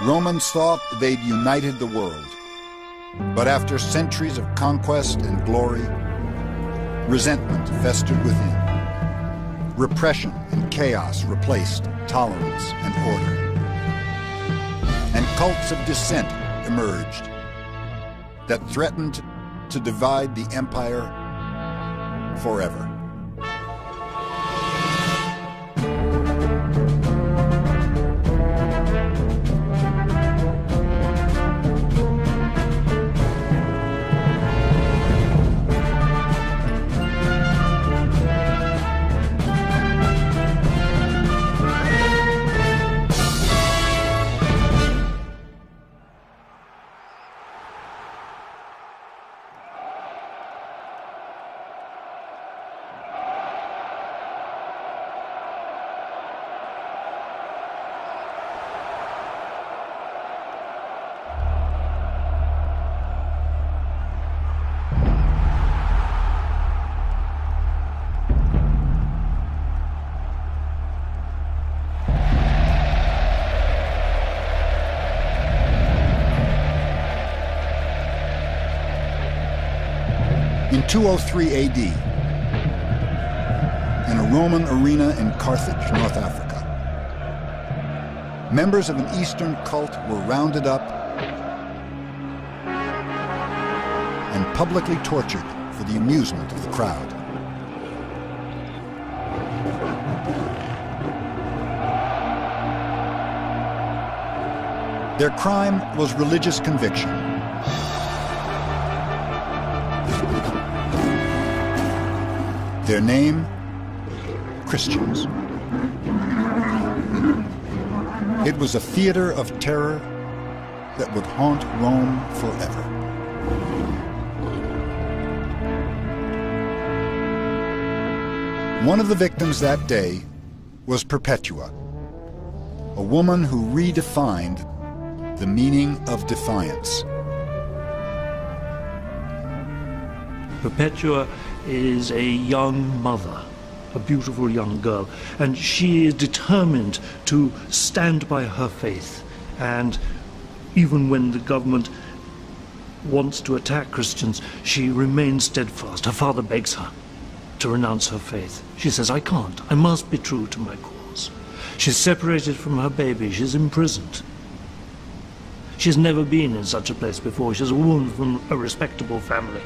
Romans thought they'd united the world. But after centuries of conquest and glory, resentment festered within. Repression and chaos replaced tolerance and order. And cults of dissent emerged that threatened to divide the empire forever. In 203 AD, in a Roman arena in Carthage, North Africa, members of an Eastern cult were rounded up and publicly tortured for the amusement of the crowd. Their crime was religious conviction. Their name, Christians. It was a theater of terror that would haunt Rome forever. One of the victims that day was Perpetua, a woman who redefined the meaning of defiance. Perpetua is a young mother, a beautiful young girl, and she is determined to stand by her faith. And even when the government wants to attack Christians, she remains steadfast. Her father begs her to renounce her faith. She says, I can't. I must be true to my cause. She's separated from her baby. She's imprisoned. She's never been in such a place before. She's a woman from a respectable family.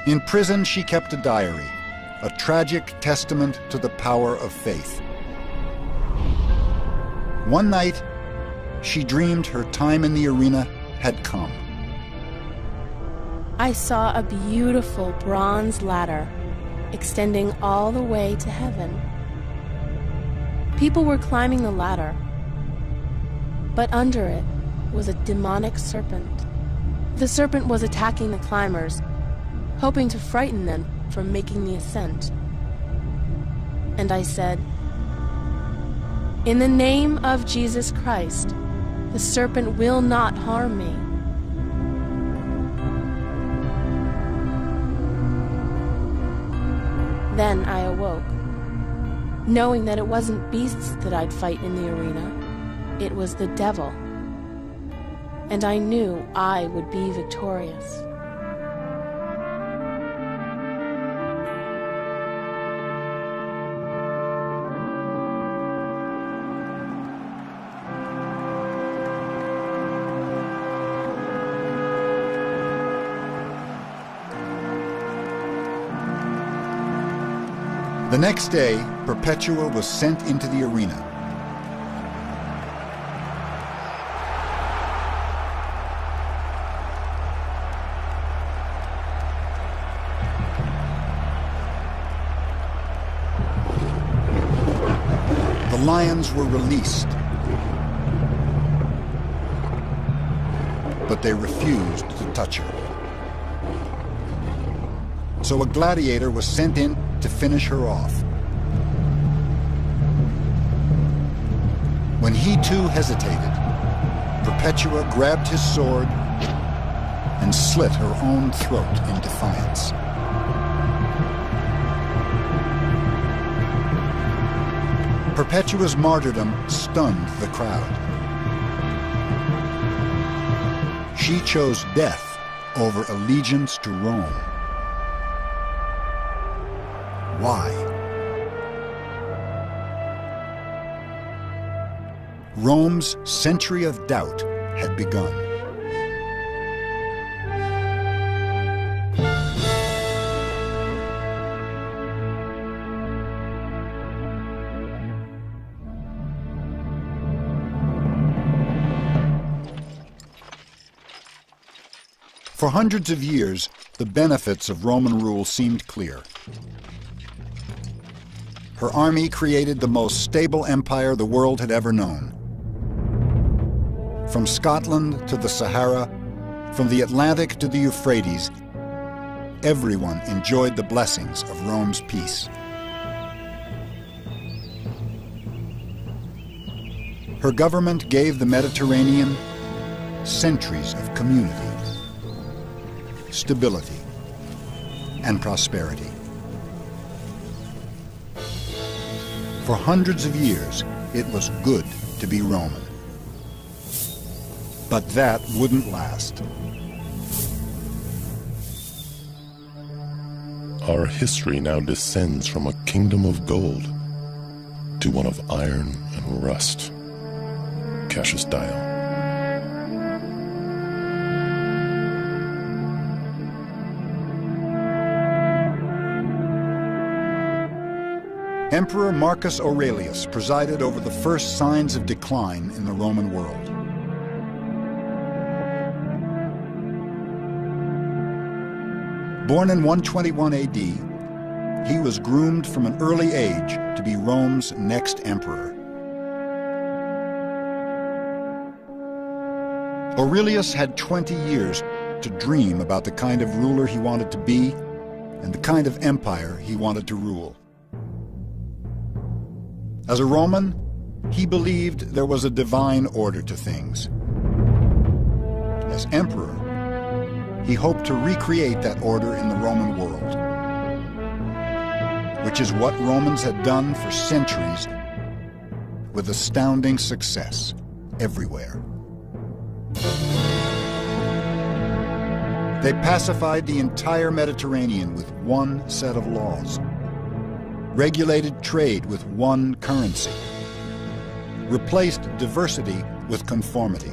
In prison, she kept a diary, a tragic testament to the power of faith. One night, she dreamed her time in the arena had come. I saw a beautiful bronze ladder extending all the way to heaven. People were climbing the ladder, but under it was a demonic serpent. The serpent was attacking the climbers, hoping to frighten them from making the ascent. And I said, in the name of Jesus Christ, the serpent will not harm me. Then I awoke, knowing that it wasn't beasts that I'd fight in the arena. It was the devil. And I knew I would be victorious. The next day, Perpetua was sent into the arena. The lions were released, but they refused to touch her. So a gladiator was sent in to finish her off. When he too hesitated, Perpetua grabbed his sword and slit her own throat in defiance. Perpetua's martyrdom stunned the crowd. She chose death over allegiance to Rome. Why? Rome's century of doubt had begun. For hundreds of years, the benefits of Roman rule seemed clear. Her army created the most stable empire the world had ever known. From Scotland to the Sahara, from the Atlantic to the Euphrates, everyone enjoyed the blessings of Rome's peace. Her government gave the Mediterranean centuries of community, stability, and prosperity. For hundreds of years, it was good to be Roman. But that wouldn't last. Our history now descends from a kingdom of gold to one of iron and rust. Cassius Dio. Emperor Marcus Aurelius presided over the first signs of decline in the Roman world. Born in 121 AD, he was groomed from an early age to be Rome's next emperor. Aurelius had 20 years to dream about the kind of ruler he wanted to be and the kind of empire he wanted to rule. As a Roman, he believed there was a divine order to things. As emperor, he hoped to recreate that order in the Roman world, which is what Romans had done for centuries with astounding success everywhere. They pacified the entire Mediterranean with one set of laws, regulated trade with one currency, replaced diversity with conformity.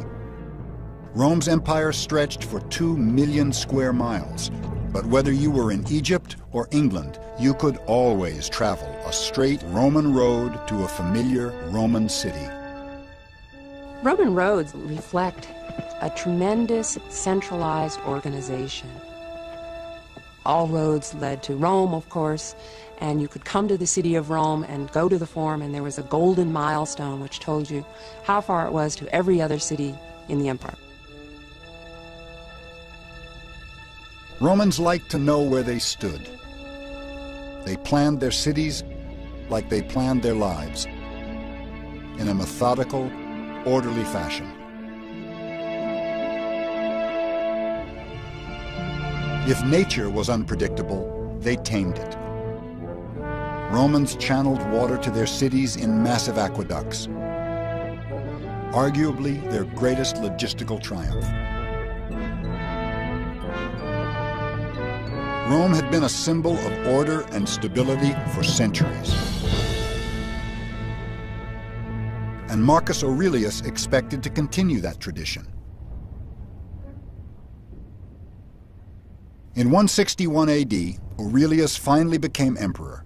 Rome's empire stretched for 2 million square miles, but whether you were in Egypt or England, you could always travel a straight Roman road to a familiar Roman city. Roman roads reflect a tremendous centralized organization. All roads led to Rome, of course, and you could come to the city of Rome and go to the Forum, and there was a golden milestone which told you how far it was to every other city in the empire. Romans liked to know where they stood. They planned their cities like they planned their lives, in a methodical, orderly fashion. If nature was unpredictable, they tamed it. Romans channeled water to their cities in massive aqueducts, arguably their greatest logistical triumph. Rome had been a symbol of order and stability for centuries. And Marcus Aurelius expected to continue that tradition. In 161 AD, Aurelius finally became emperor.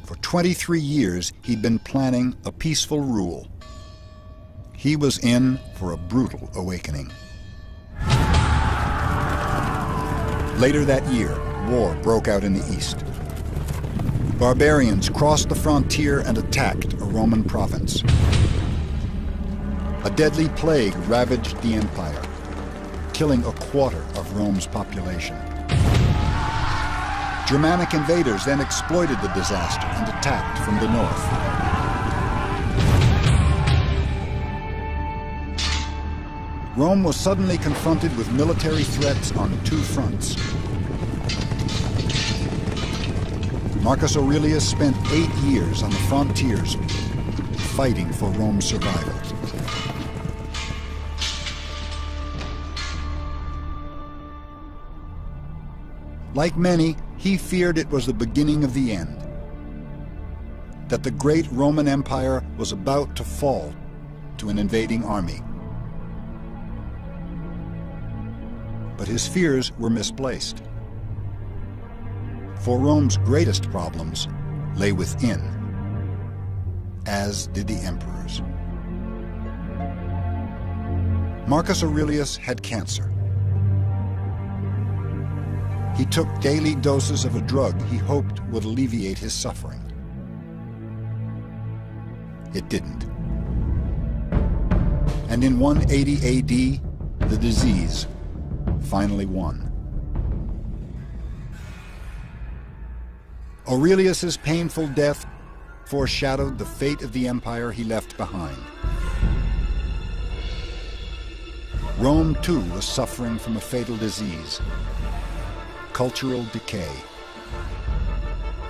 For 23 years, he'd been planning a peaceful rule. He was in for a brutal awakening. Later that year, war broke out in the east. Barbarians crossed the frontier and attacked a Roman province. A deadly plague ravaged the empire, killing a quarter of Rome's population. Germanic invaders then exploited the disaster and attacked from the north. Rome was suddenly confronted with military threats on 2 fronts. Marcus Aurelius spent 8 years on the frontiers fighting for Rome's survival. Like many, he feared it was the beginning of the end, that the great Roman Empire was about to fall to an invading army. But his fears were misplaced. For Rome's greatest problems lay within, as did the emperor's. Marcus Aurelius had cancer. He took daily doses of a drug he hoped would alleviate his suffering. It didn't. And in 180 AD, the disease finally won. Aurelius's painful death foreshadowed the fate of the empire he left behind. Rome, too, was suffering from a fatal disease: cultural decay.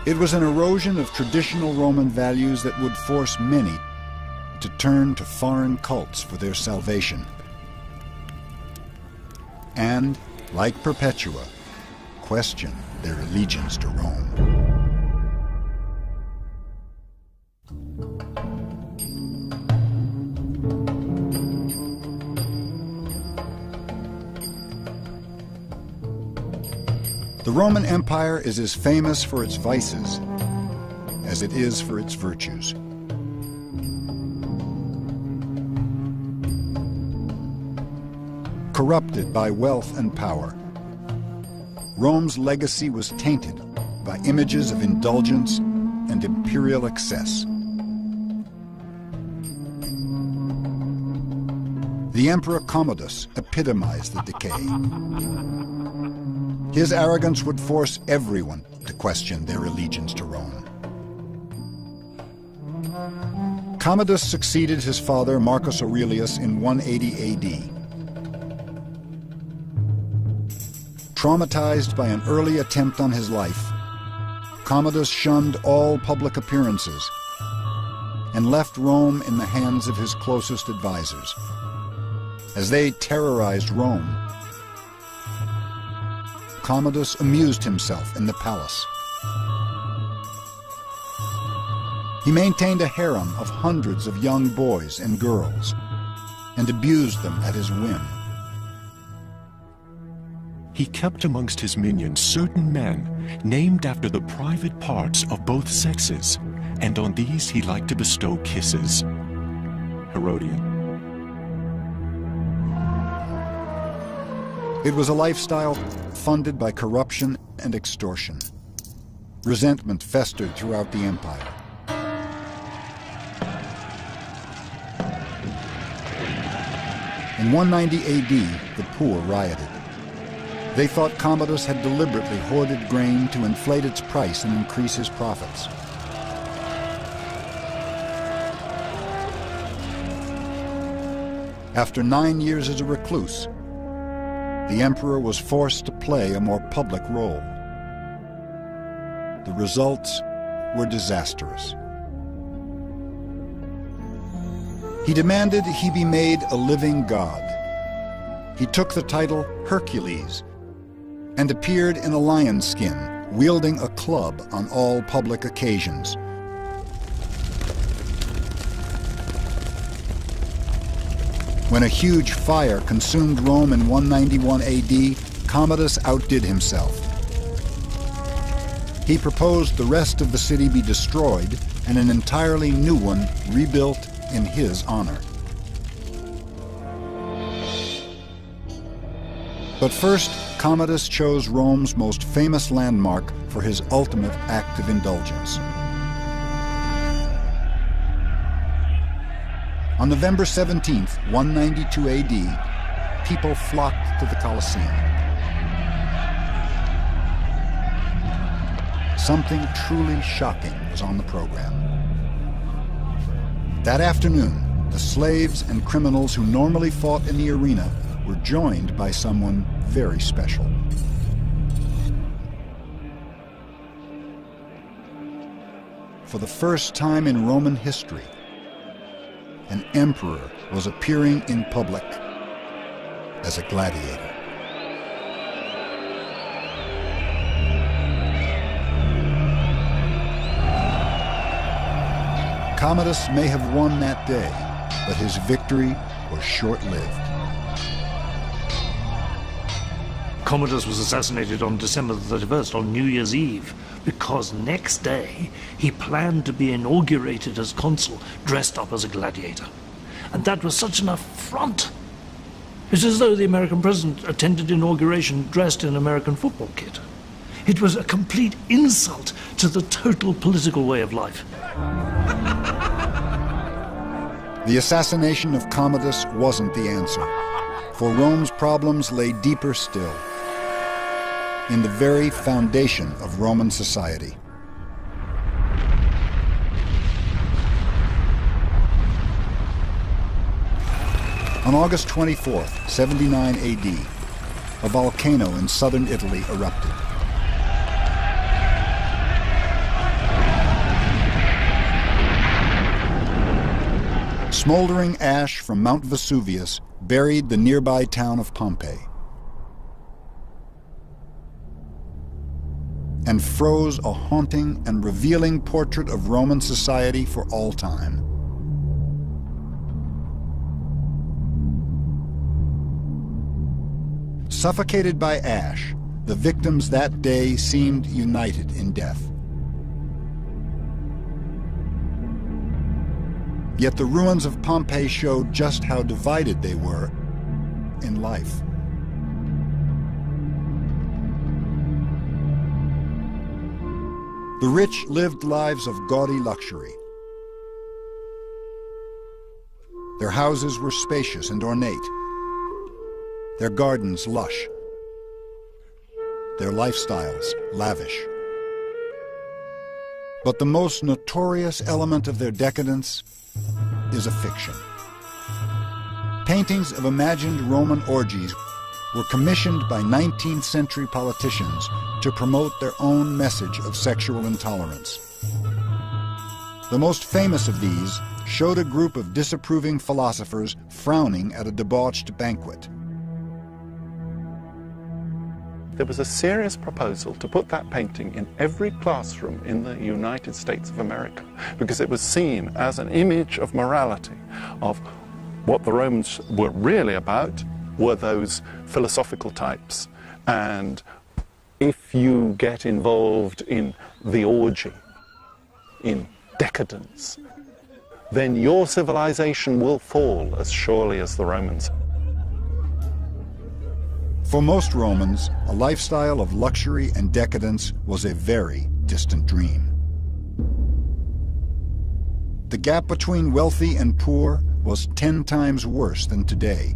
It was an erosion of traditional Roman values that would force many to turn to foreign cults for their salvation. And, like Perpetua, question their allegiance to Rome. The Roman Empire is as famous for its vices as it is for its virtues. Corrupted by wealth and power, Rome's legacy was tainted by images of indulgence and imperial excess. The Emperor Commodus epitomized the decay. His arrogance would force everyone to question their allegiance to Rome. Commodus succeeded his father Marcus Aurelius in 180 AD. Traumatized by an early attempt on his life, Commodus shunned all public appearances and left Rome in the hands of his closest advisors. As they terrorized Rome, Commodus amused himself in the palace. He maintained a harem of hundreds of young boys and girls and abused them at his whim. He kept amongst his minions certain men named after the private parts of both sexes, and on these he liked to bestow kisses. Herodian. It was a lifestyle funded by corruption and extortion. Resentment festered throughout the empire. In 190 AD, the poor rioted. They thought Commodus had deliberately hoarded grain to inflate its price and increase his profits. After 9 years as a recluse, the emperor was forced to play a more public role. The results were disastrous. He demanded he be made a living god. He took the title Hercules and appeared in a lion's skin, wielding a club on all public occasions. When a huge fire consumed Rome in 191 AD, Commodus outdid himself. He proposed the rest of the city be destroyed and an entirely new one rebuilt in his honor. But first, Commodus chose Rome's most famous landmark for his ultimate act of indulgence. On November 17th, 192 AD, people flocked to the Colosseum. Something truly shocking was on the program. That afternoon, the slaves and criminals who normally fought in the arena were joined by someone very special. for the first time in Roman history, an emperor was appearing in public as a gladiator. Commodus may have won that day, but his victory was short-lived. Commodus was assassinated on December the 31st, on New Year's Eve, because next day he planned to be inaugurated as consul, dressed up as a gladiator. And that was such an affront. It's as though the American president attended inauguration dressed in American football kit. It was a complete insult to the total political way of life. The assassination of Commodus wasn't the answer, for Rome's problems lay deeper still, in the very foundation of Roman society. On August 24th, 79 AD, a volcano in southern Italy erupted. Smoldering ash from Mount Vesuvius buried the nearby town of Pompeii and froze a haunting and revealing portrait of Roman society for all time. Suffocated by ash, the victims that day seemed united in death. Yet the ruins of Pompeii showed just how divided they were in life. The rich lived lives of gaudy luxury. Their houses were spacious and ornate, their gardens lush, their lifestyles lavish. But the most notorious element of their decadence is a fiction. Paintings of imagined Roman orgies were commissioned by 19th century politicians to promote their own message of sexual intolerance. The most famous of these showed a group of disapproving philosophers frowning at a debauched banquet. There was a serious proposal to put that painting in every classroom in the United States of America because it was seen as an image of morality, of what the Romans were really about were those philosophical types. And if you get involved in the orgy, in decadence, then your civilization will fall as surely as the Romans. For most Romans, a lifestyle of luxury and decadence was a very distant dream. The gap between wealthy and poor was 10 times worse than today.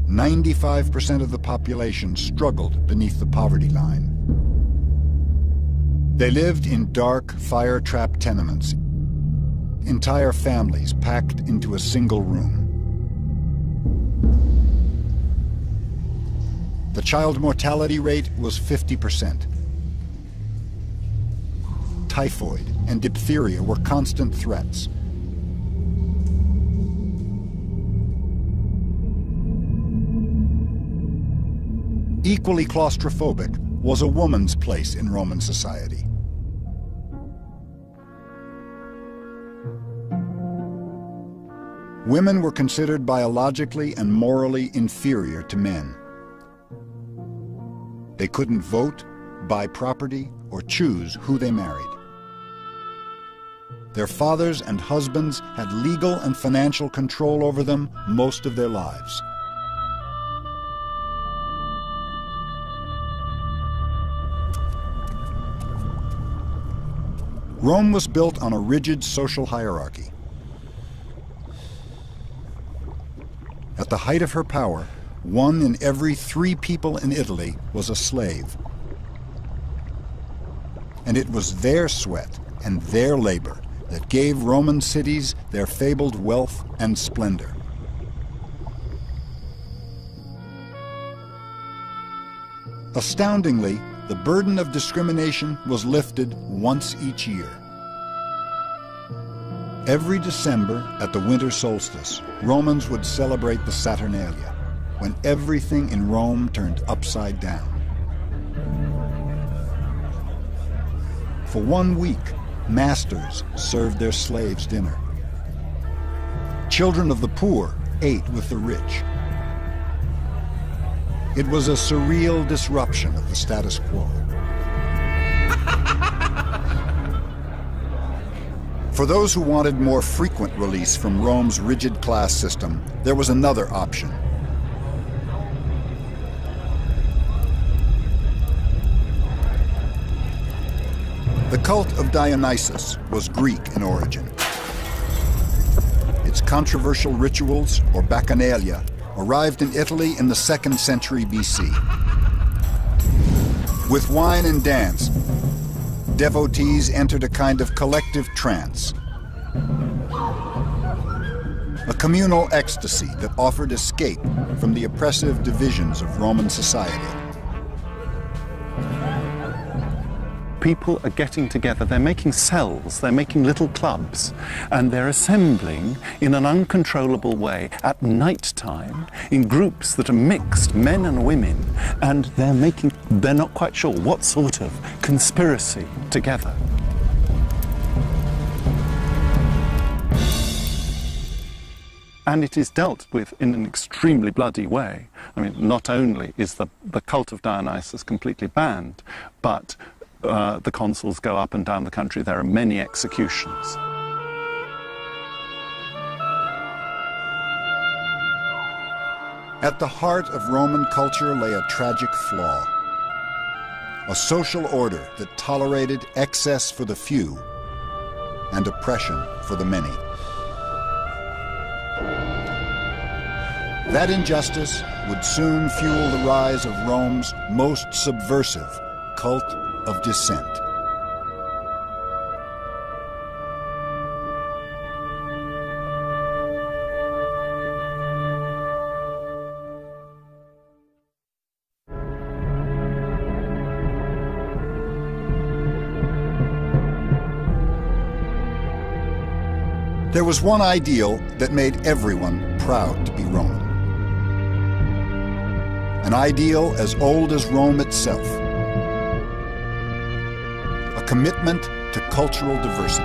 95% of the population struggled beneath the poverty line. They lived in dark, fire-trapped tenements, entire families packed into a single room. The child mortality rate was 50%. Typhoid and diphtheria were constant threats. Equally claustrophobic was a woman's place in Roman society. Women were considered biologically and morally inferior to men. They couldn't vote, buy property, or choose who they married. Their fathers and husbands had legal and financial control over them most of their lives. Rome was built on a rigid social hierarchy. At the height of her power, 1 in every 3 people in Italy was a slave. And it was their sweat and their labor that gave Roman cities their fabled wealth and splendor. Astoundingly, the burden of discrimination was lifted once each year. Every December at the winter solstice, Romans would celebrate the Saturnalia, when everything in Rome turned upside down. For 1 week, masters served their slaves dinner. Children of the poor ate with the rich. It was a surreal disruption of the status quo. For those who wanted more frequent release from Rome's rigid class system, there was another option. The cult of Dionysus was Greek in origin. Its controversial rituals, or bacchanalia, arrived in Italy in the 2nd century BC. With wine and dance, devotees entered a kind of collective trance, a communal ecstasy that offered escape from the oppressive divisions of Roman society. People are getting together, they're making cells, they're making little clubs, and they're assembling in an uncontrollable way at night time in groups that are mixed, men and women, and they're not quite sure what sort of conspiracy together. And it is dealt with in an extremely bloody way. I mean, not only is the cult of Dionysus completely banned, but the consuls go up and down the country. There are many executions. At the heart of Roman culture lay a tragic flaw, a social order that tolerated excess for the few and oppression for the many. That injustice would soon fuel the rise of Rome's most subversive cult of dissent. There was one ideal that made everyone proud to be Roman. An ideal as old as Rome itself. A commitment to cultural diversity.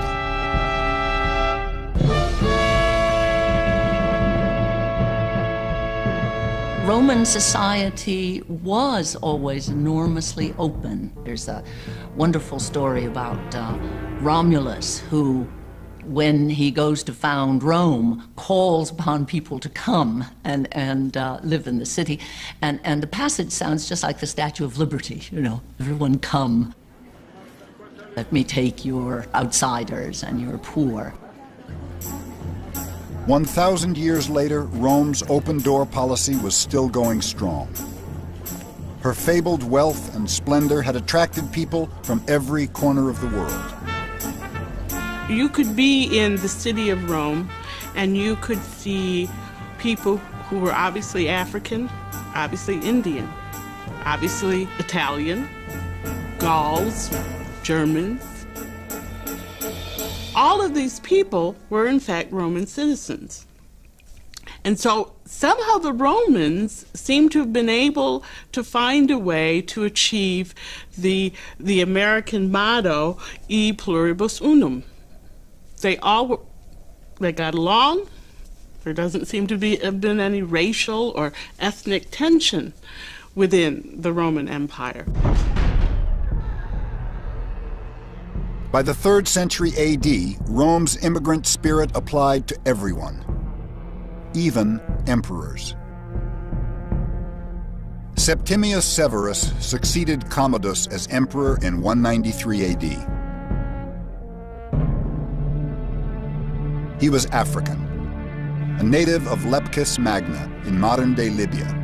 Roman society was always enormously open. There's a wonderful story about Romulus, who, when he goes to found Rome, calls upon people to come and live in the city. And the passage sounds just like the Statue of Liberty, you know, everyone come. Let me take your outsiders and your poor. 1,000 years later, Rome's open-door policy was still going strong. Her fabled wealth and splendor had attracted people from every corner of the world. You could be in the city of Rome and you could see people who were obviously African, obviously Indian, obviously Italian, Gauls, Germans. All of these people were in fact Roman citizens. And so somehow the Romans seem to have been able to find a way to achieve the American motto, E pluribus unum. They got along. There doesn't seem to have been any racial or ethnic tension within the Roman Empire. By the 3rd century AD, Rome's immigrant spirit applied to everyone, even emperors. Septimius Severus succeeded Commodus as emperor in 193 AD. He was African, a native of Leptis Magna in modern-day Libya.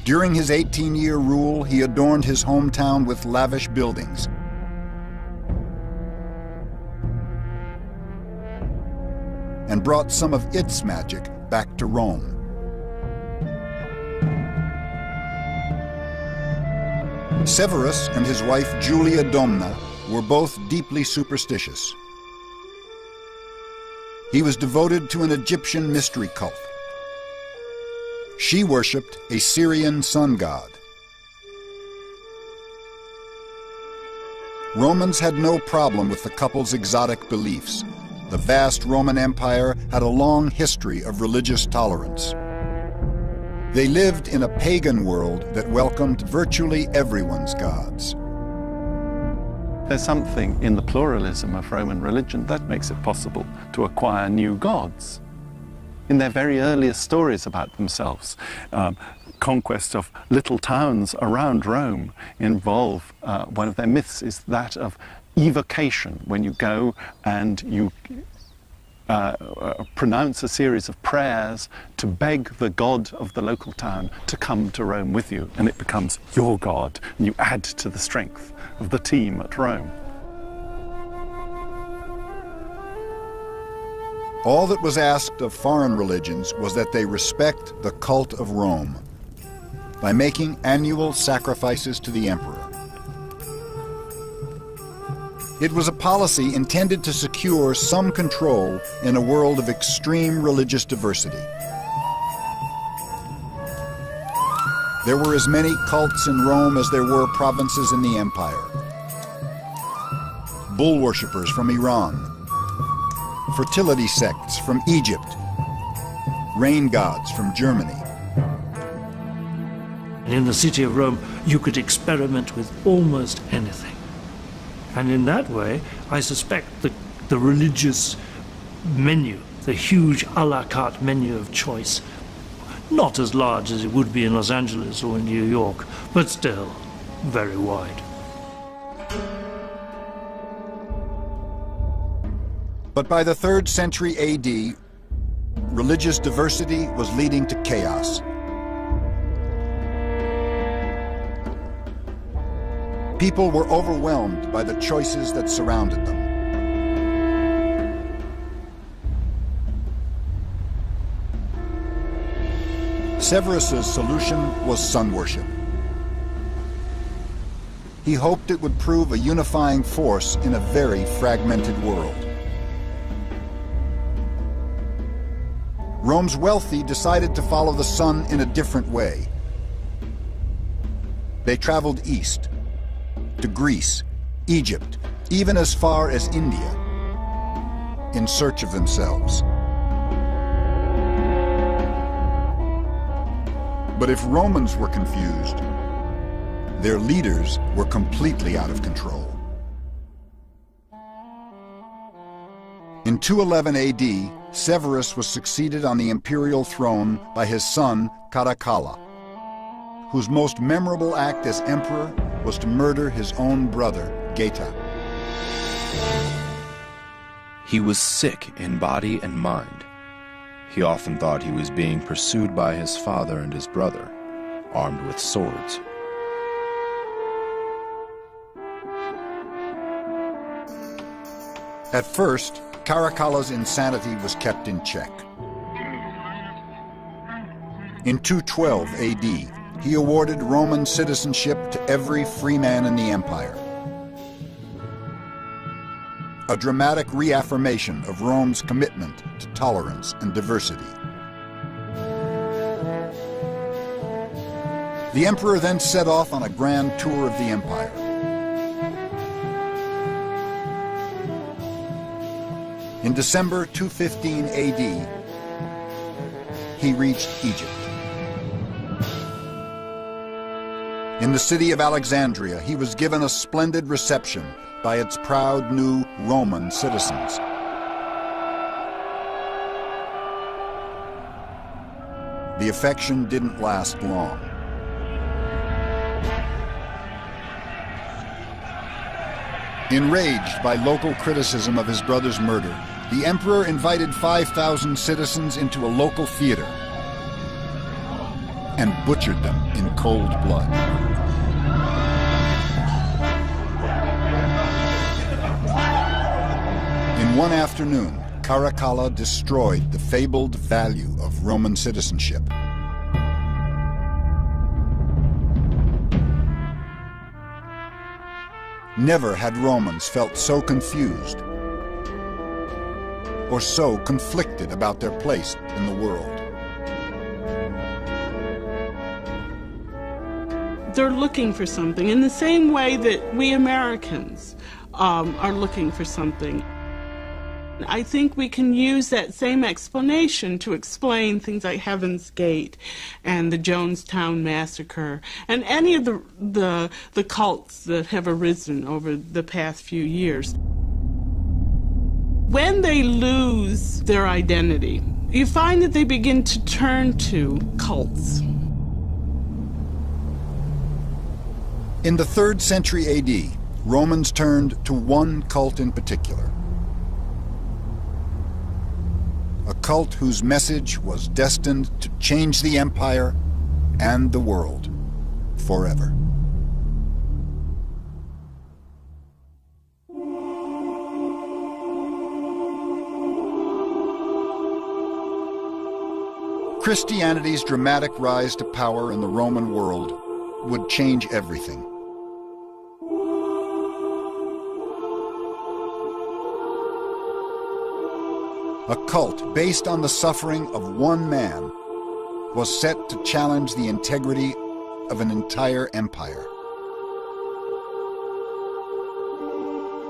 During his 18-year rule, he adorned his hometown with lavish buildings. And brought some of its magic back to Rome. Severus and his wife Julia Domna were both deeply superstitious. He was devoted to an Egyptian mystery cult. She worshipped a Syrian sun god. Romans had no problem with the couple's exotic beliefs. The vast Roman Empire had a long history of religious tolerance. They lived in a pagan world that welcomed virtually everyone's gods. There's something in the pluralism of Roman religion that makes it possible to acquire new gods. In their very earliest stories about themselves, conquest of little towns around Rome involve, one of their myths is that of evocation, when you go and you pronounce a series of prayers to beg the god of the local town to come to Rome with you, and it becomes your god, and you add to the strength of the team at Rome. All that was asked of foreign religions was that they respect the cult of Rome by making annual sacrifices to the emperor. It was a policy intended to secure some control in a world of extreme religious diversity. There were as many cults in Rome as there were provinces in the empire. Bull worshippers from Iran, fertility sects from Egypt, rain gods from Germany. In the city of Rome, you could experiment with almost anything. And in that way, I suspect the religious menu, the huge a la carte menu of choice, not as large as it would be in Los Angeles or in New York, but still very wide. But by the 3rd century AD, religious diversity was leading to chaos. People were overwhelmed by the choices that surrounded them. Severus's solution was sun worship. He hoped it would prove a unifying force in a very fragmented world. Rome's wealthy decided to follow the sun in a different way. They traveled east, to Greece, Egypt, even as far as India, in search of themselves. But if Romans were confused, their leaders were completely out of control. In 211 AD, Severus was succeeded on the imperial throne by his son, Caracalla, whose most memorable act as emperor was to murder his own brother, Geta. He was sick in body and mind. He often thought he was being pursued by his father and his brother, armed with swords. At first, Caracalla's insanity was kept in check. In 212 AD, he awarded Roman citizenship to every free man in the empire. A dramatic reaffirmation of Rome's commitment to tolerance and diversity. The emperor then set off on a grand tour of the empire. In December 215 AD, he reached Egypt. In the city of Alexandria, he was given a splendid reception by its proud new Roman citizens. The affection didn't last long. Enraged by local criticism of his brother's murder, the emperor invited 5,000 citizens into a local theater and butchered them in cold blood. In one afternoon, Caracalla destroyed the fabled value of Roman citizenship. Never had Romans felt so confused or so conflicted about their place in the world. They're looking for something in the same way that we Americans are looking for something. I think we can use that same explanation to explain things like Heaven's Gate and the Jonestown Massacre and any of the cults that have arisen over the past few years. When they lose their identity, you find that they begin to turn to cults. In the 3rd century AD, Romans turned to one cult in particular. A cult whose message was destined to change the empire and the world forever. Christianity's dramatic rise to power in the Roman world would change everything. A cult based on the suffering of one man was set to challenge the integrity of an entire empire.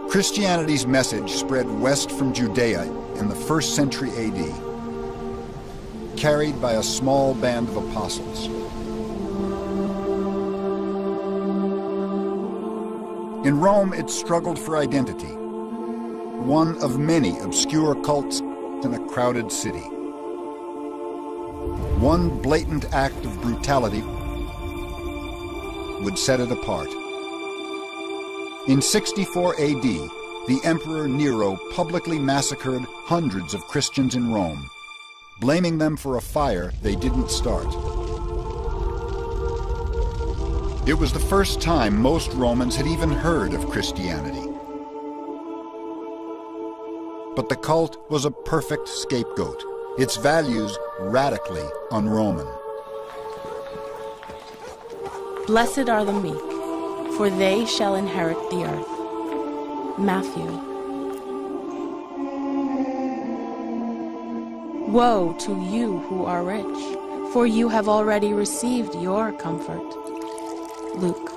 Christianity's message spread west from Judea in the 1st century AD, carried by a small band of apostles. In Rome, it struggled for identity, one of many obscure cults in a crowded city. One blatant act of brutality would set it apart. In 64 AD, the Emperor Nero publicly massacred hundreds of Christians in Rome, blaming them for a fire they didn't start. It was the first time most Romans had even heard of Christianity. But the cult was a perfect scapegoat, its values radically un-Roman. Blessed are the meek, for they shall inherit the earth. Matthew. Woe to you who are rich, for you have already received your comfort. Luke.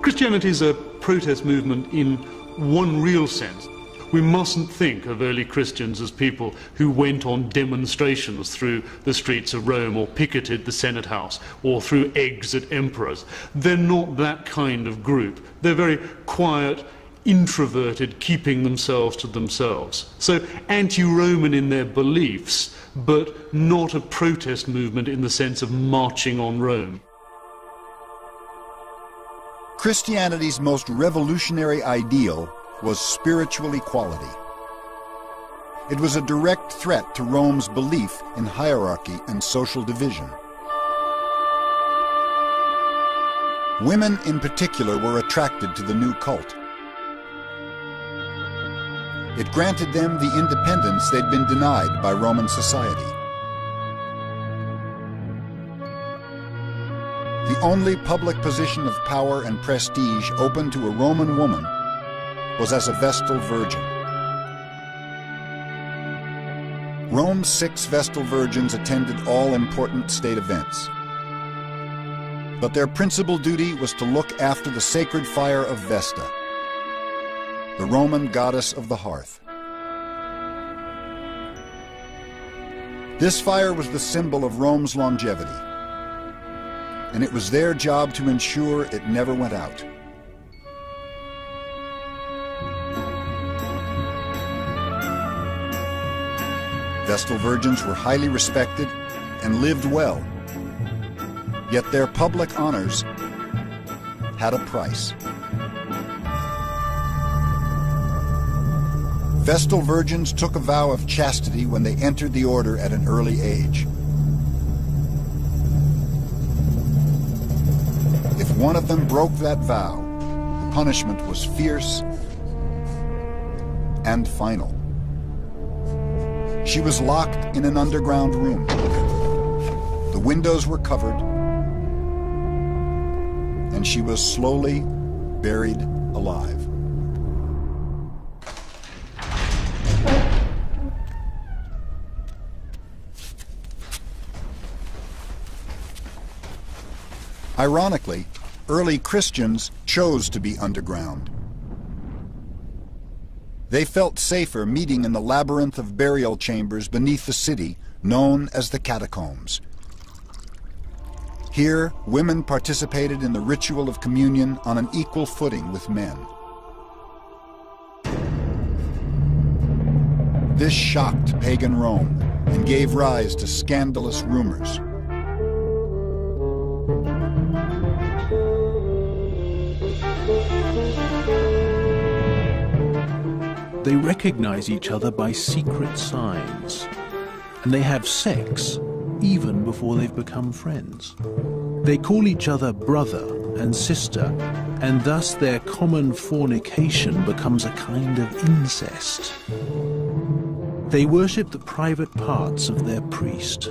Christianity is a protest movement in one real sense. We mustn't think of early Christians as people who went on demonstrations through the streets of Rome or picketed the Senate House or threw eggs at emperors. They're not that kind of group. They're very quiet, introverted, keeping themselves to themselves. So anti-Roman in their beliefs, but not a protest movement in the sense of marching on Rome. Christianity's most revolutionary ideal was spiritual equality. It was a direct threat to Rome's belief in hierarchy and social division. Women in particular were attracted to the new cult. It granted them the independence they'd been denied by Roman society. The only public position of power and prestige open to a Roman woman was as a Vestal Virgin. Rome's 6 Vestal Virgins attended all important state events. But their principal duty was to look after the sacred fire of Vesta, the Roman goddess of the hearth. This fire was the symbol of Rome's longevity, and it was their job to ensure it never went out. Vestal Virgins were highly respected and lived well, yet their public honors had a price. Vestal Virgins took a vow of chastity when they entered the order at an early age. If one of them broke that vow, the punishment was fierce and final. She was locked in an underground room. The windows were covered, and she was slowly buried alive. Ironically, early Christians chose to be underground. They felt safer meeting in the labyrinth of burial chambers beneath the city, known as the catacombs. Here, women participated in the ritual of communion on an equal footing with men. This shocked pagan Rome and gave rise to scandalous rumors. They recognize each other by secret signs, and they have sex even before they've become friends. They call each other brother and sister, and thus their common fornication becomes a kind of incest. They worship the private parts of their priest.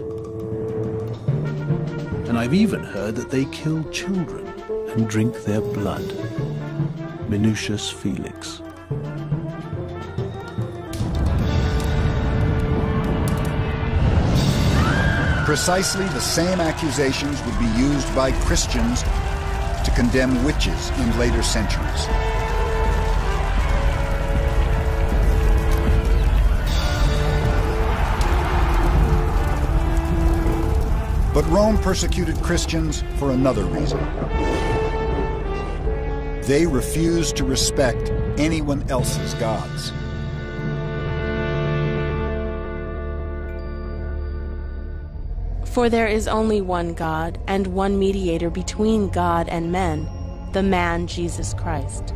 And I've even heard that they kill children and drink their blood. Minucius Felix. Precisely the same accusations would be used by Christians to condemn witches in later centuries. But Rome persecuted Christians for another reason. They refused to respect anyone else's gods. For there is only one God and one mediator between God and men, the man Jesus Christ.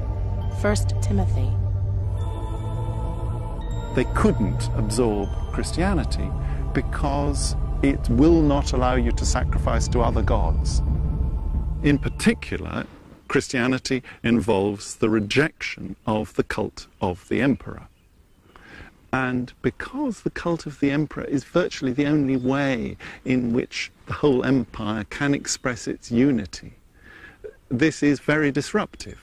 1 Timothy. They couldn't absorb Christianity because it will not allow you to sacrifice to other gods. In particular, Christianity involves the rejection of the cult of the emperor. And because the cult of the emperor is virtually the only way in which the whole empire can express its unity, this is very disruptive.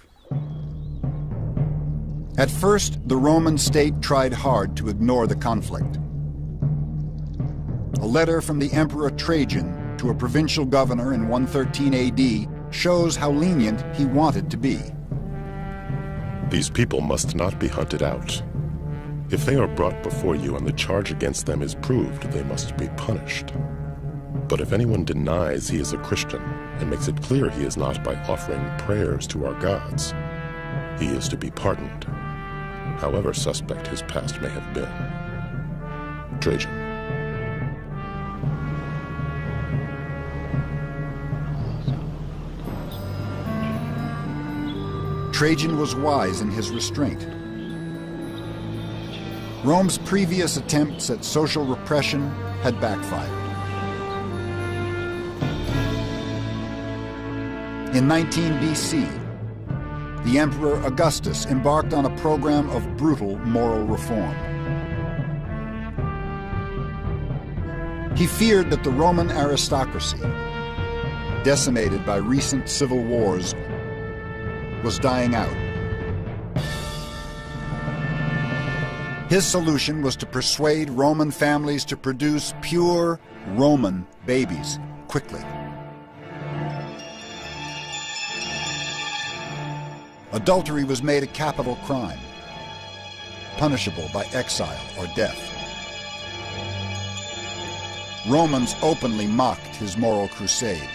At first, the Roman state tried hard to ignore the conflict. A letter from the Emperor Trajan to a provincial governor in 113 AD shows how lenient he wanted to be. These people must not be hunted out. If they are brought before you and the charge against them is proved, they must be punished. But if anyone denies he is a Christian and makes it clear he is not by offering prayers to our gods, he is to be pardoned, however suspect his past may have been. Trajan. Trajan was wise in his restraint. Rome's previous attempts at social repression had backfired. In 19 BC, the Emperor Augustus embarked on a program of brutal moral reform. He feared that the Roman aristocracy, decimated by recent civil wars, was dying out. His solution was to persuade Roman families to produce pure Roman babies quickly. Adultery was made a capital crime, punishable by exile or death. Romans openly mocked his moral crusade.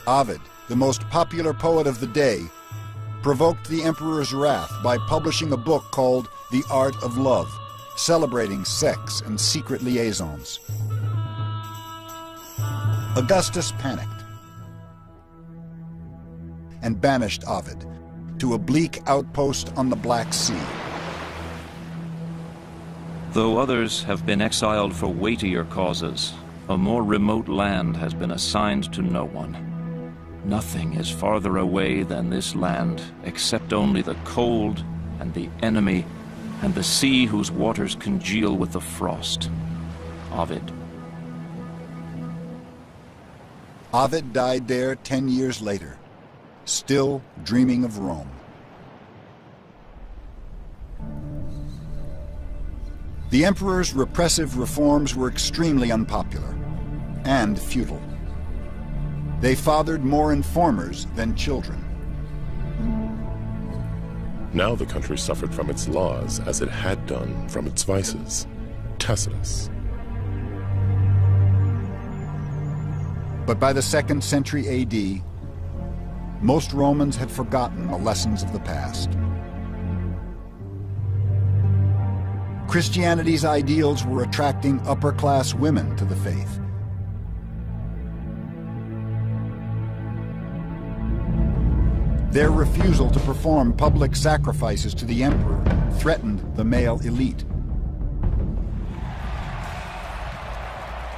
Ovid, the most popular poet of the day, provoked the emperor's wrath by publishing a book called The Art of Love, celebrating sex and secret liaisons. Augustus panicked and banished Ovid to a bleak outpost on the Black Sea. Though others have been exiled for weightier causes, a more remote land has been assigned to no one. Nothing is farther away than this land, except only the cold and the enemy and the sea whose waters congeal with the frost. Ovid. Ovid died there 10 years later, still dreaming of Rome. The emperor's repressive reforms were extremely unpopular and futile. They fathered more informers than children. Now the country suffered from its laws as it had done from its vices. Tacitus. But by the 2nd century AD, most Romans had forgotten the lessons of the past. Christianity's ideals were attracting upper-class women to the faith. Their refusal to perform public sacrifices to the emperor threatened the male elite.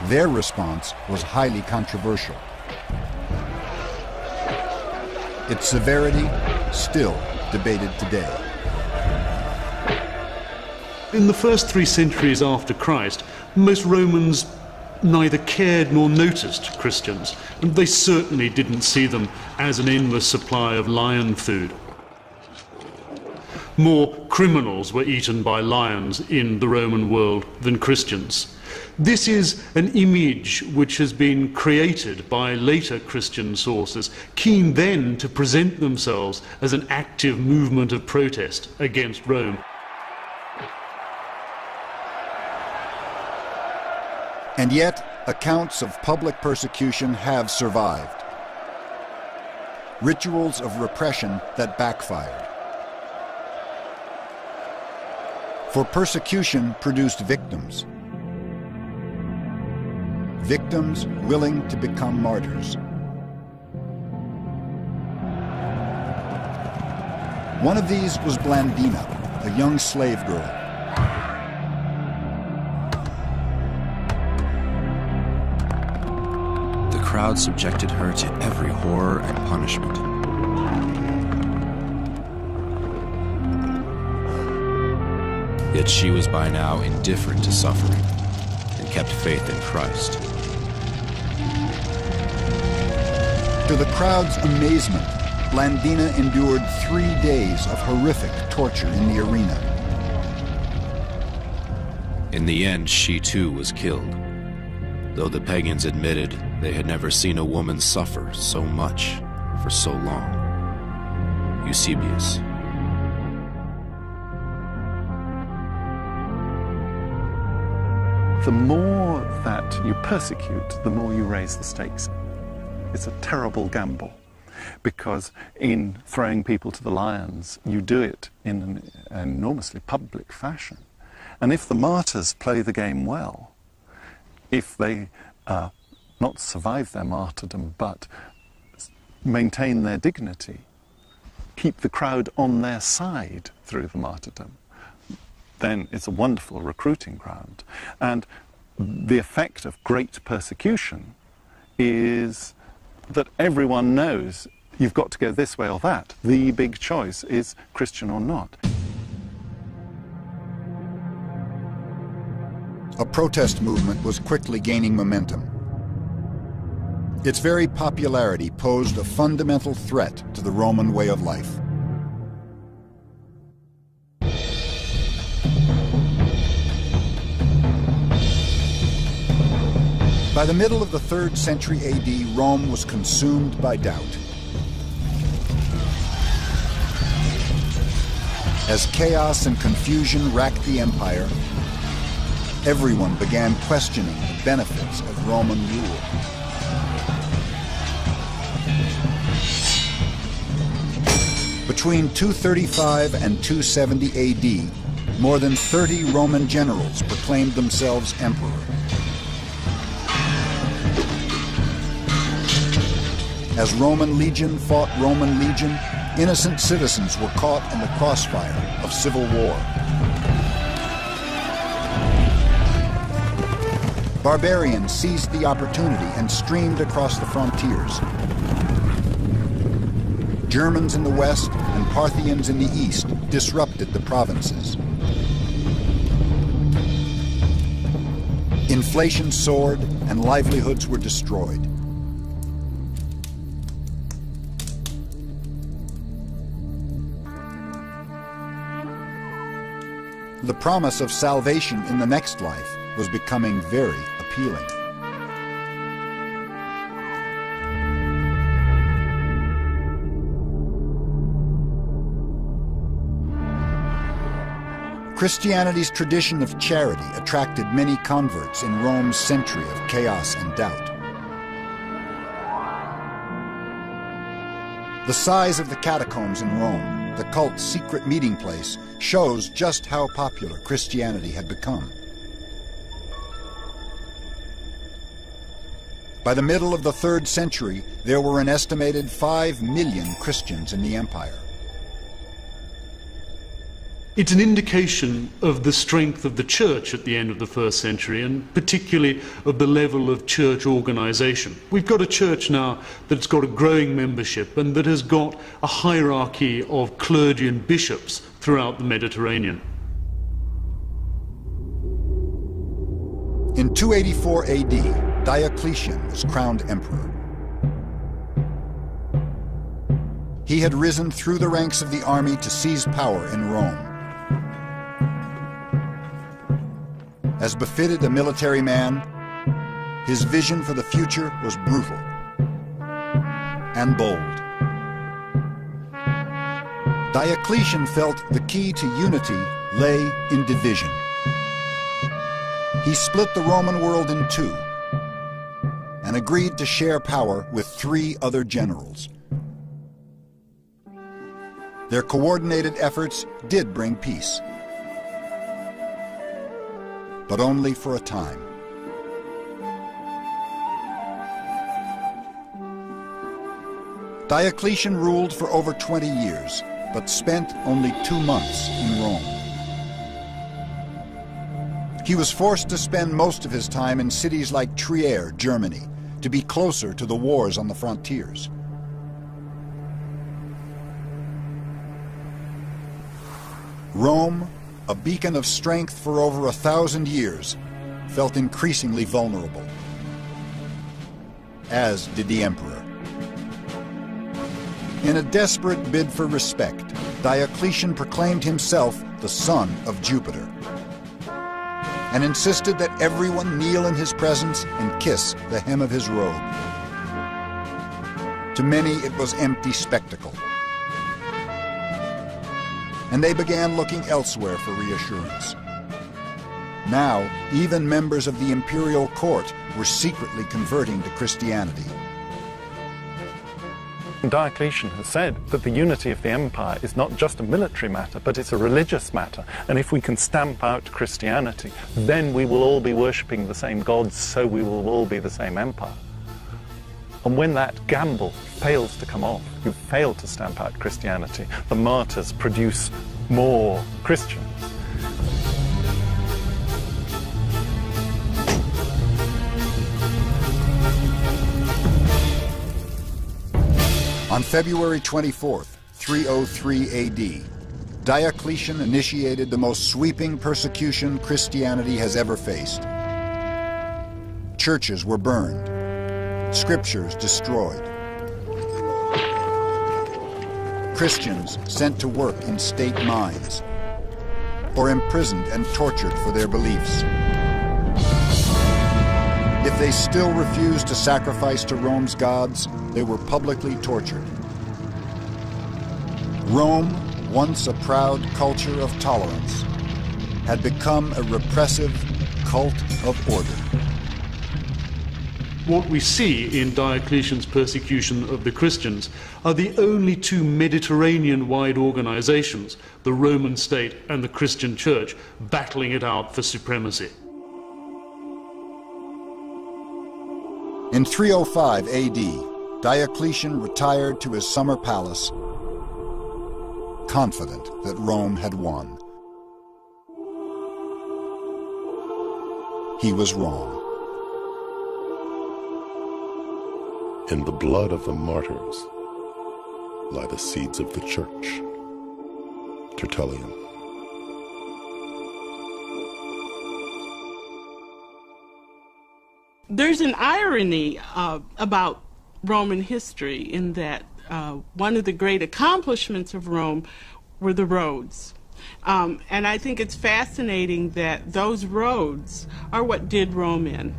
Their response was highly controversial. Its severity still debated today. In the first 3 centuries after Christ, most Romans neither cared nor noticed Christians, and they certainly didn't see them as an endless supply of lion food. More criminals were eaten by lions in the Roman world than Christians. This is an image which has been created by later Christian sources, keen then to present themselves as an active movement of protest against Rome. And yet, accounts of public persecution have survived. Rituals of repression that backfired. For persecution produced victims. Victims willing to become martyrs. One of these was Blandina, a young slave girl. The crowd subjected her to every horror and punishment. Yet she was by now indifferent to suffering and kept faith in Christ. To the crowd's amazement, Blandina endured 3 days of horrific torture in the arena. In the end, she too was killed, though the pagans admitted they had never seen a woman suffer so much for so long. Eusebius. The more that you persecute, the more you raise the stakes. It's a terrible gamble, because in throwing people to the lions, you do it in an enormously public fashion. And if the martyrs play the game well, if they not survive their martyrdom, but maintain their dignity, keep the crowd on their side through the martyrdom, then it's a wonderful recruiting ground. And the effect of great persecution is that everyone knows you've got to go this way or that. The big choice is Christian or not. A protest movement was quickly gaining momentum. Its very popularity posed a fundamental threat to the Roman way of life. By the middle of the 3rd century AD, Rome was consumed by doubt. As chaos and confusion racked the empire, everyone began questioning the benefits of Roman rule. Between 235 and 270 AD, more than 30 Roman generals proclaimed themselves emperor. As Roman legion fought Roman legion, innocent citizens were caught in the crossfire of civil war. Barbarians seized the opportunity and streamed across the frontiers. Germans in the west and Parthians in the east disrupted the provinces. Inflation soared and livelihoods were destroyed. The promise of salvation in the next life was becoming very appealing. Christianity's tradition of charity attracted many converts in Rome's century of chaos and doubt. The size of the catacombs in Rome, the cult's secret meeting place, shows just how popular Christianity had become. By the middle of the 3rd century, there were an estimated 5 million Christians in the empire. It's an indication of the strength of the church at the end of the 1st century, and particularly of the level of church organization. We've got a church now that's got a growing membership and that has got a hierarchy of clergy and bishops throughout the Mediterranean. In 284 AD, Diocletian was crowned emperor. He had risen through the ranks of the army to seize power in Rome. As befitted a military man, his vision for the future was brutal and bold. Diocletian felt the key to unity lay in division. He split the Roman world in two and agreed to share power with 3 other generals. Their coordinated efforts did bring peace, but only for a time. Diocletian ruled for over 20 years, but spent only 2 months in Rome. He was forced to spend most of his time in cities like Trier, Germany, to be closer to the wars on the frontiers. Rome, a beacon of strength for over 1,000 years, felt increasingly vulnerable, as did the emperor. In a desperate bid for respect, Diocletian proclaimed himself the son of Jupiter and insisted that everyone kneel in his presence and kiss the hem of his robe. To many, it was empty spectacle, and they began looking elsewhere for reassurance. Now, even members of the imperial court were secretly converting to Christianity. Diocletian has said that the unity of the empire is not just a military matter, but it's a religious matter. And if we can stamp out Christianity, then we will all be worshipping the same gods, so we will all be the same empire. And when that gamble fails to come off, you fail to stamp out Christianity, the martyrs produce more Christians. On February 24th, 303 AD, Diocletian initiated the most sweeping persecution Christianity has ever faced. Churches were burned, scriptures destroyed, Christians sent to work in state mines, or imprisoned and tortured for their beliefs. If they still refused to sacrifice to Rome's gods, they were publicly tortured. Rome, once a proud culture of tolerance, had become a repressive cult of order. What we see in Diocletian's persecution of the Christians are the only 2 Mediterranean-wide organizations, the Roman state and the Christian church, battling it out for supremacy. In 305 AD, Diocletian retired to his summer palace, confident that Rome had won. He was wrong. In the blood of the martyrs lie the seeds of the church. Tertullian. There's an irony about Roman history in that one of the great accomplishments of Rome were the roads. And I think it's fascinating that those roads are what did Rome in.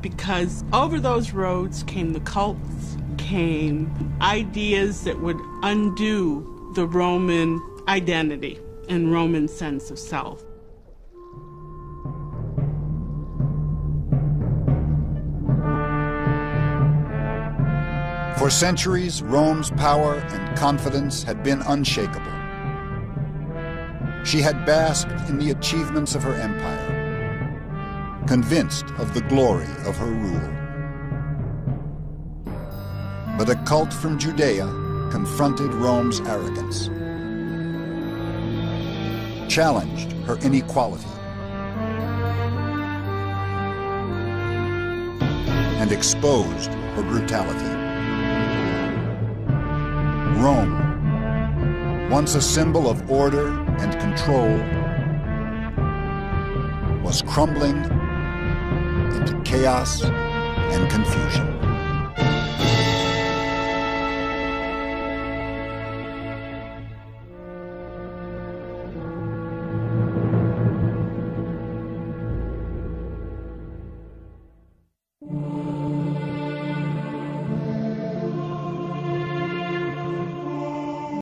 Because over those roads came the cults, came ideas that would undo the Roman identity and Roman sense of self. For centuries, Rome's power and confidence had been unshakable. She had basked in the achievements of her empire, convinced of the glory of her rule. But a cult from Judea confronted Rome's arrogance, challenged her inequality, and exposed her brutality. Rome, once a symbol of order and control, was crumbling into chaos and confusion.